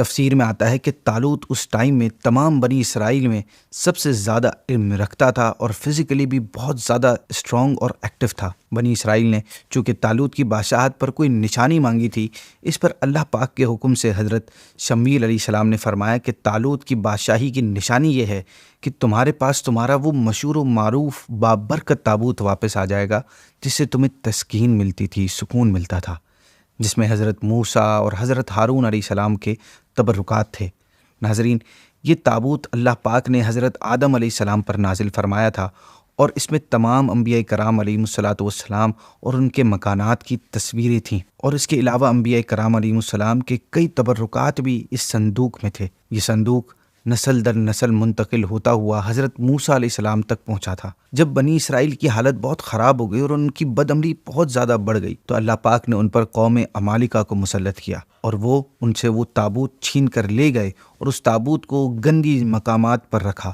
تفسیر میں آتا ہے کہ طالوت اس ٹائم میں تمام بنی اسرائیل میں سب سے زیادہ علم رکھتا تھا اور فزیکلی بھی بہت زیادہ اسٹرانگ اور ایکٹیو تھا۔ بنی اسرائیل نے چونکہ طالوت کی بادشاہت پر کوئی نشانی مانگی تھی، اس پر اللہ پاک کے حکم سے حضرت شمویل علیہ السلام نے فرمایا کہ طالوت کی بادشاہی کی نشانی یہ ہے کہ تمہارے پاس تمہارا وہ مشہور و معروف بابرکت تابوت واپس آ جائے گا، جس سے تمہیں تسکین ملتی تھی، سکون ملتا تھا، جس میں حضرت موسیٰ اور حضرت ہارون علیہ السلام کے تبرکات تھے۔ ناظرین، یہ تابوت اللہ پاک نے حضرت آدم علیہ السلام پر نازل فرمایا تھا، اور اس میں تمام انبیاء کرام علیہم الصلاۃ والسلام اور ان کے مکانات کی تصویریں تھیں، اور اس کے علاوہ انبیاء کرام علیہم السلام کے کئی تبرکات بھی اس صندوق میں تھے۔ یہ صندوق نسل در نسل منتقل ہوتا ہوا حضرت موسیٰ علیہ السلام تک پہنچا تھا۔ جب بنی اسرائیل کی حالت بہت خراب ہو گئی اور ان کی بد عملی بہت زیادہ بڑھ گئی تو اللہ پاک نے ان پر قوم عمالقہ کو مسلط کیا، اور وہ ان سے وہ تابوت چھین کر لے گئے اور اس تابوت کو گندی مقامات پر رکھا،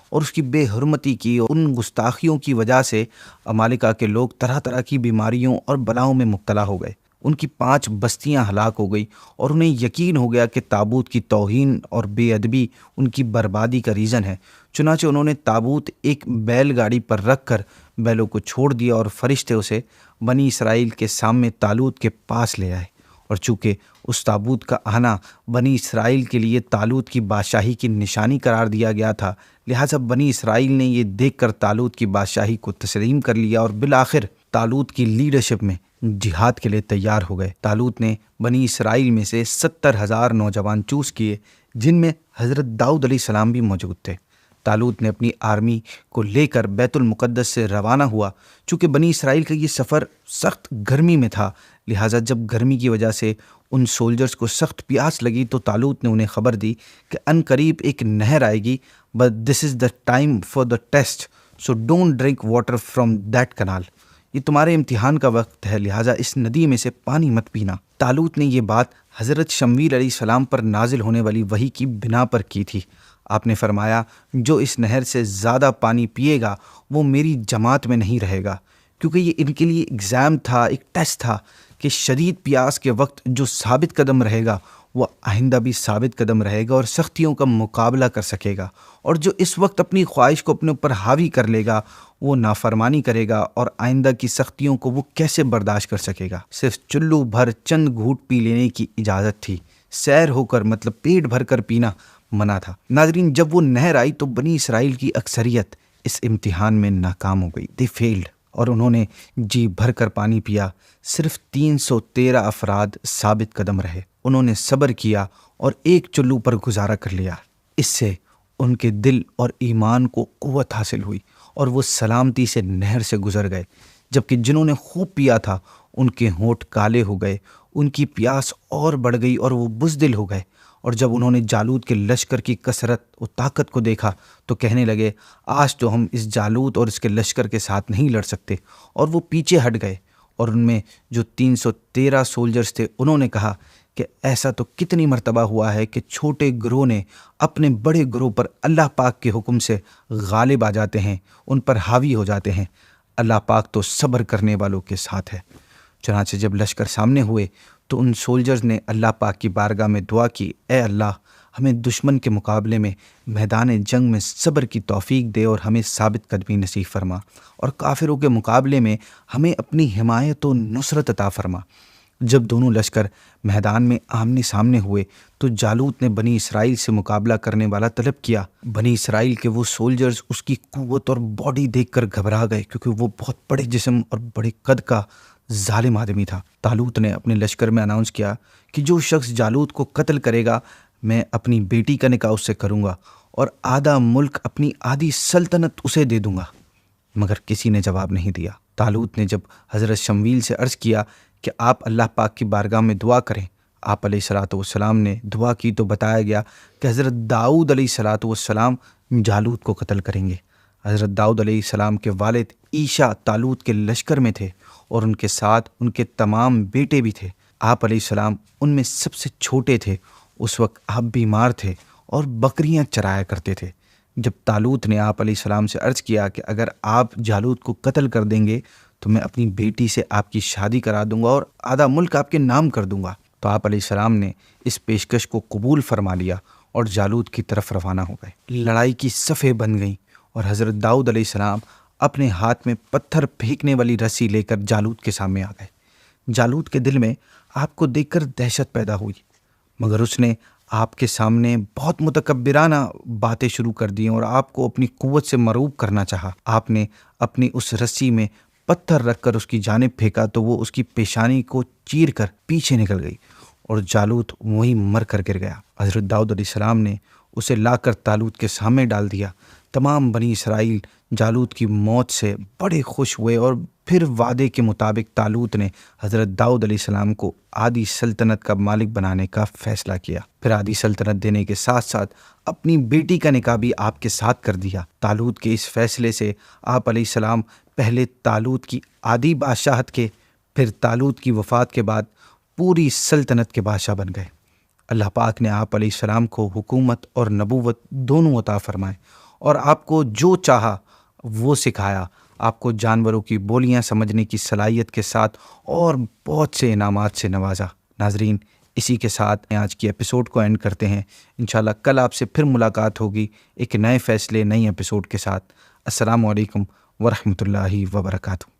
اور اس کی بے حرمتی کی اور ان گستاخیوں کی وجہ سے عمالقہ کے لوگ طرح طرح کی بیماریوں اور بلاؤں میں مبتلا ہو گئے۔ ان کی 5 بستیاں ہلاک ہو گئی، اور انہیں یقین ہو گیا کہ تابوت کی توہین اور بے ادبی ان کی بربادی کا ریزن ہے۔ چنانچہ انہوں نے تابوت ایک بیل گاڑی پر رکھ کر بیلوں کو چھوڑ دیا، اور فرشتے اسے بنی اسرائیل کے سامنے طالوت کے پاس لے آئے۔ اور چونکہ اس تابوت کا آنا بنی اسرائیل کے لیے طالوت کی بادشاہی کی نشانی قرار دیا گیا تھا، لہٰذا بنی اسرائیل نے یہ دیکھ کر طالوت کی بادشاہی کو تسلیم کر لیا، اور بالآخر طالوت کی لیڈرشپ میں جہاد کے لیے تیار ہو گئے۔ طالوت نے بنی اسرائیل میں سے 70,000 نوجوان چوز کیے، جن میں حضرت داؤد علیہ السلام بھی موجود تھے۔ طالوت نے اپنی آرمی کو لے کر بیت المقدس سے روانہ ہوا۔ چونکہ بنی اسرائیل کا یہ سفر سخت گرمی میں تھا، لہٰذا جب گرمی کی وجہ سے ان سولجرز کو سخت پیاس لگی تو طالوت نے انہیں خبر دی کہ ان قریب ایک نہر آئے گی، but this is the time for the test, so don't drink water from that canal. یہ تمہارے امتحان کا وقت ہے، لہٰذا اس ندی میں سے پانی مت پینا۔ طالوت نے یہ بات حضرت شمویل علیہ السلام پر نازل ہونے والی وحی کی بنا پر کی تھی۔ آپ نے فرمایا، جو اس نہر سے زیادہ پانی پیے گا وہ میری جماعت میں نہیں رہے گا، کیونکہ یہ ان کے لیے ایگزام تھا، ایک ٹیسٹ تھا کہ شدید پیاس کے وقت جو ثابت قدم رہے گا وہ آئندہ بھی ثابت قدم رہے گا اور سختیوں کا مقابلہ کر سکے گا، اور جو اس وقت اپنی خواہش کو اپنے اوپر حاوی کر لے گا وہ نافرمانی کرے گا، اور آئندہ کی سختیوں کو وہ کیسے برداشت کر سکے گا۔ صرف چلو بھر چند گھونٹ پی لینے کی اجازت تھی، سیر ہو کر مطلب پیٹ بھر کر پینا منع تھا۔ ناظرین، جب وہ نہر آئی تو بنی اسرائیل کی اکثریت اس امتحان میں ناکام ہو گئی، دے فیلڈ، اور انہوں نے جی بھر کر پانی پیا۔ صرف 313 افراد ثابت قدم رہے، انہوں نے صبر کیا اور ایک چلو پر گزارا کر لیا۔ اس سے ان کے دل اور ایمان کو قوت حاصل ہوئی اور وہ سلامتی سے نہر سے گزر گئے، جبکہ جنہوں نے خوب پیا تھا ان کے ہونٹ کالے ہو گئے، ان کی پیاس اور بڑھ گئی اور وہ بزدل ہو گئے۔ اور جب انہوں نے جالوت کے لشکر کی کثرت و طاقت کو دیکھا تو کہنے لگے، آج تو ہم اس جالوت اور اس کے لشکر کے ساتھ نہیں لڑ سکتے، اور وہ پیچھے ہٹ گئے۔ اور ان میں جو 313 سولجرز تھے انہوں نے کہا کہ ایسا تو کتنی مرتبہ ہوا ہے کہ چھوٹے گروہ نے اپنے بڑے گروہ پر اللہ پاک کے حکم سے غالب آ جاتے ہیں، ان پر حاوی ہو جاتے ہیں۔ اللہ پاک تو صبر کرنے والوں کے ساتھ ہے۔ چنانچہ جب لشکر سامنے ہوئے تو ان سولجرز نے اللہ پاک کی بارگاہ میں دعا کی، اے اللہ، ہمیں دشمن کے مقابلے میں میدان جنگ میں صبر کی توفیق دے اور ہمیں ثابت قدمی نصیب فرما، اور کافروں کے مقابلے میں ہمیں اپنی حمایت و نصرت عطا فرما۔ جب دونوں لشکر میدان میں آمنے سامنے ہوئے تو جالوت نے بنی اسرائیل سے مقابلہ کرنے والا طلب کیا۔ بنی اسرائیل کے وہ سولجرز اس کی قوت اور باڈی دیکھ کر گھبرا گئے، کیونکہ وہ بہت بڑے جسم اور بڑے قد کا ظالم آدمی تھا۔ طالوت نے اپنے لشکر میں اناؤنس کیا کہ جو شخص جالوت کو قتل کرے گا میں اپنی بیٹی کا نکاح اس سے کروں گا، اور آدھا ملک اپنی آدھی سلطنت اسے دے دوں گا۔ مگر کسی نے جواب نہیں دیا۔ طالوت نے جب حضرت شمویل سے عرض کیا کہ آپ اللہ پاک کی بارگاہ میں دعا کریں، آپ علیہ الصلاۃ والسلام نے دعا کی تو بتایا گیا کہ حضرت داؤد علیہ الصلاۃ والسلام جالوت کو قتل کریں گے۔ حضرت داؤد علیہ السلام کے والد عیشا طالوت کے لشکر میں تھے، اور ان کے ساتھ ان کے تمام بیٹے بھی تھے۔ آپ علیہ السلام ان میں سب سے چھوٹے تھے۔ اس وقت آپ بیمار تھے اور بکریاں چرایا کرتے تھے۔ جب طالوت نے آپ علیہ السلام سے عرض کیا کہ اگر آپ جالوت کو قتل کر دیں گے تو میں اپنی بیٹی سے آپ کی شادی کرا دوں گا اور آدھا ملک آپ کے نام کر دوں گا، تو آپ علیہ السلام نے اس پیشکش کو قبول فرما لیا اور جالوت کی طرف روانہ ہو گئے۔ لڑائی کی صفیں بن گئیں اور حضرت داؤد علیہ السلام اپنے ہاتھ میں پتھر پھینکنے والی رسی لے کر جالوت کے سامنے آ گئے۔ جالوت کے دل میں آپ کو دیکھ کر دہشت پیدا ہوئی، مگر اس نے آپ کے سامنے بہت متکبرانہ باتیں شروع کر دیں اور آپ کو اپنی قوت سے مرعوب کرنا چاہا۔ آپ نے اپنی اس رسی میں پتھر رکھ کر اس کی جانب پھینکا تو وہ اس کی پیشانی کو چیر کر پیچھے نکل گئی اور جالوت وہیں مر کر گر گیا۔ حضرت داؤد علیہ السلام نے اسے لا کر طالوت کے سامنے ڈال دیا۔ تمام بنی اسرائیل جالوت کی موت سے بڑے خوش ہوئے اور پھر وعدے کے مطابق طالوت نے حضرت داؤد علیہ السلام کو آدھی سلطنت کا مالک بنانے کا فیصلہ کیا۔ پھر آدھی سلطنت دینے کے ساتھ ساتھ اپنی بیٹی کا نکاح بھی آپ کے ساتھ کر دیا۔ طالوت کے اس فیصلے سے آپ علیہ السلام پہلے طالوت کی آدھی بادشاہت کے، پھر طالوت کی وفات کے بعد پوری سلطنت کے بادشاہ بن گئے۔ اللہ پاک نے آپ علیہ السلام کو حکومت اور نبوت دونوں عطا فرمائے اور آپ کو جو چاہا وہ سکھایا، آپ کو جانوروں کی بولیاں سمجھنے کی صلاحیت کے ساتھ اور بہت سے انعامات سے نوازا۔ ناظرین، اسی کے ساتھ آج کی ایپیسوڈ کو اینڈ کرتے ہیں۔ انشاءاللہ کل آپ سے پھر ملاقات ہوگی ایک نئے فیصلے، نئی ایپیسوڈ کے ساتھ۔ السلام علیکم ورحمۃ اللہ وبرکاتہ۔